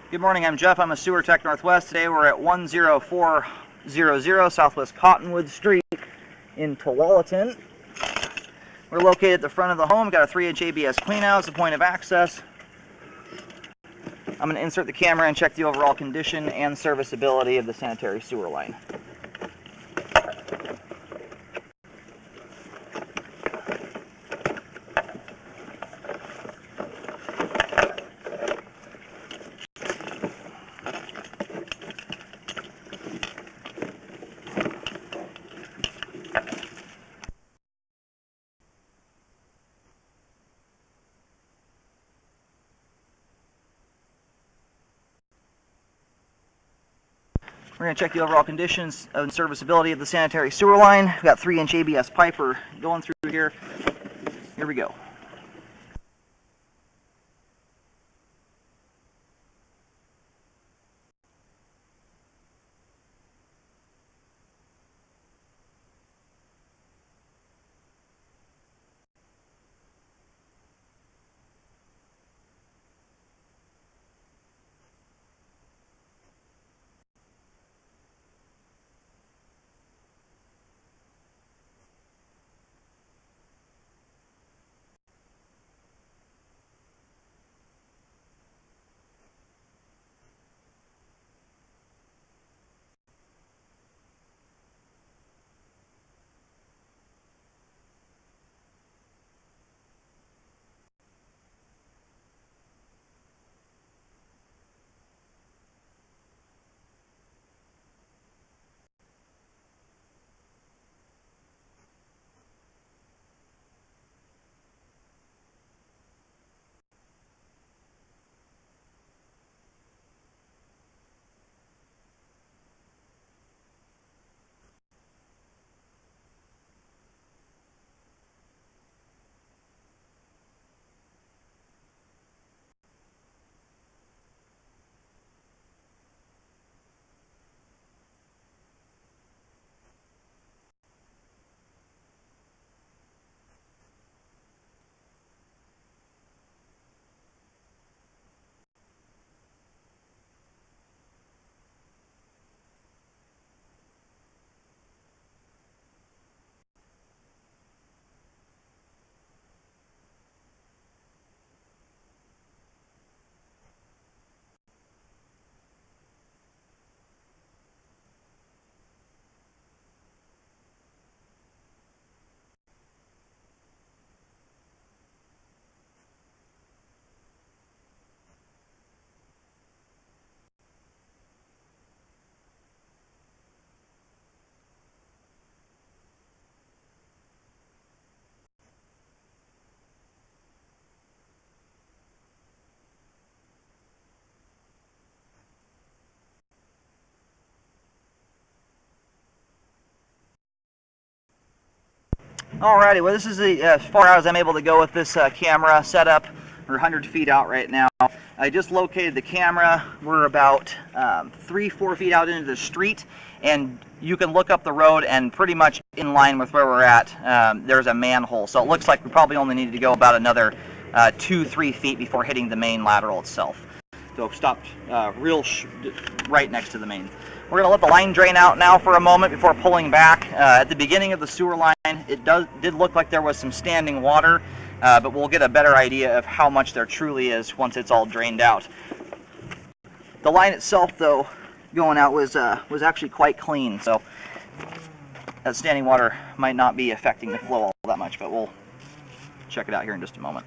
Good morning, I'm Jeff. I'm a Sewer Tech Northwest. Today we're at 10400 Southwest Cottonwood Street in Tualatin. We're located at the front of the home. We've got a 3-inch ABS cleanout as a point of access. I'm going to insert the camera and check the overall condition and serviceability of the sanitary sewer line. We're going to check the overall conditions and serviceability of the sanitary sewer line. We've got 3-inch ABS pipe we're going through here. Here we go. Alrighty, well this is as far as I'm able to go with this camera setup. We're 100 feet out right now. I just located the camera. We're about 3-4 feet out into the street, and you can look up the road and pretty much in line with where we're at, there's a manhole. So it looks like we probably only need to go about another 2-3 feet before hitting the main lateral itself. So stopped right next to the main. We're going to let the line drain out now for a moment before pulling back. At the beginning of the sewer line, it did look like there was some standing water, but we'll get a better idea of how much there truly is once it's all drained out. The line itself, though, going out was actually quite clean, so that standing water might not be affecting the flow all that much, but we'll check it out here in just a moment.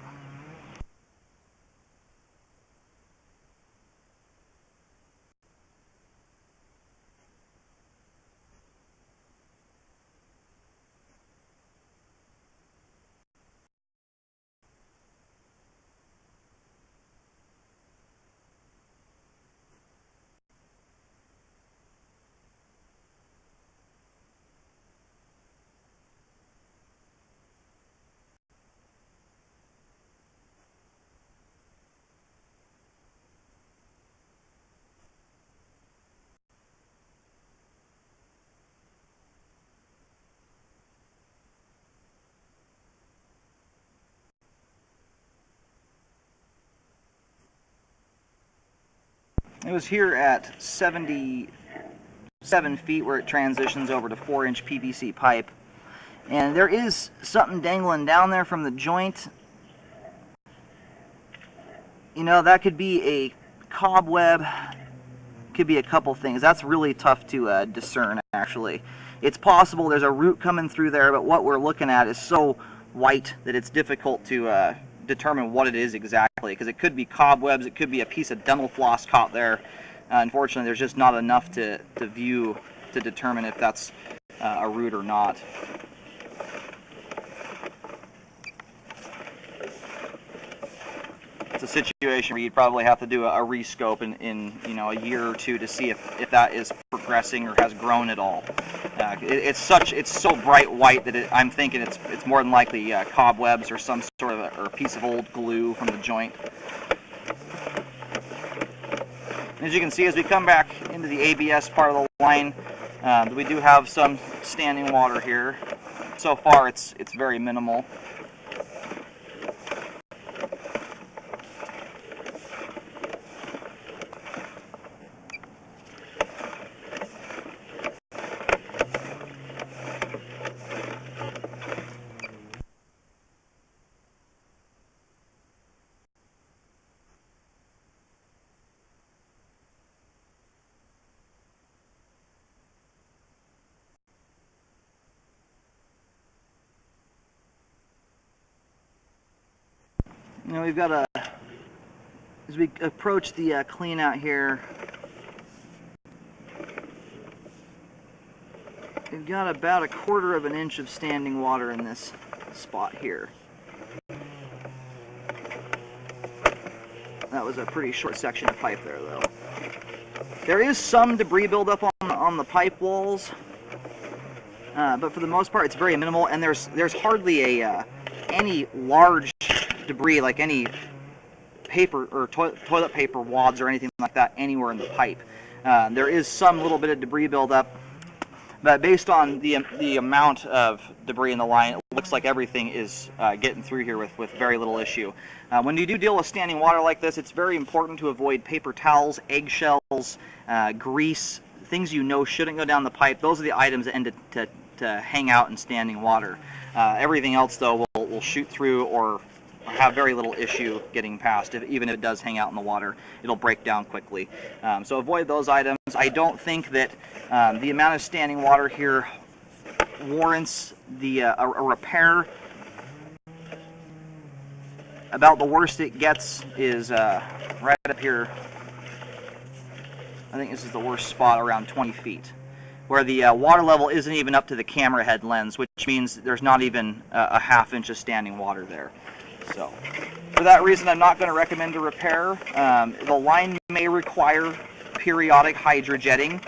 It was here at 77 feet where it transitions over to 4-inch PVC pipe. And there is something dangling down there from the joint. You know, that could be a cobweb, could be a couple things. That's really tough to discern, actually. It's possible there's a root coming through there, but what we're looking at is so white that it's difficult to determine what it is exactly, because it could be cobwebs, it could be a piece of dental floss caught there. Unfortunately, there's just not enough to view to determine if that's a root or not. It's a situation where you'd probably have to do a rescope in you know, a year or two to see if that is progressing or has grown at all. It's so bright white that I'm thinking it's more than likely cobwebs or some sort of or a piece of old glue from the joint. As you can see, as we come back into the ABS part of the line, we do have some standing water here. So far, it's very minimal. You know, we've got as we approach the clean out here, we've got about 1/4 of an inch of standing water in this spot here. That was a pretty short section of pipe there, though. There is some debris buildup on the pipe walls, but for the most part, it's very minimal, and there's hardly any large debris, like any paper or toilet paper wads or anything like that anywhere in the pipe. There is some little bit of debris buildup, but based on the amount of debris in the line, it looks like everything is getting through here with very little issue. When you do deal with standing water like this, it's very important to avoid paper towels, eggshells, grease, things you know shouldn't go down the pipe. Those are the items that end to hang out in standing water. Everything else, though, will shoot through or have very little issue getting past. Even if it does hang out in the water, it'll break down quickly. So avoid those items. I don't think that the amount of standing water here warrants a repair. About the worst it gets is right up here. I think this is the worst spot, around 20 feet, where the water level isn't even up to the camera head lens, which means there's not even a 1/2 inch of standing water there. So, for that reason, I'm not going to recommend a repair. The line may require periodic hydrojetting,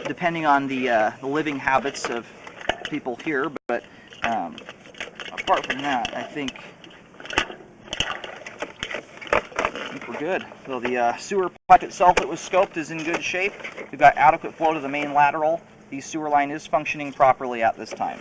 depending on the living habits of people here. But apart from that, I think we're good. So the sewer pipe itself that was scoped is in good shape. We've got adequate flow to the main lateral. The sewer line is functioning properly at this time.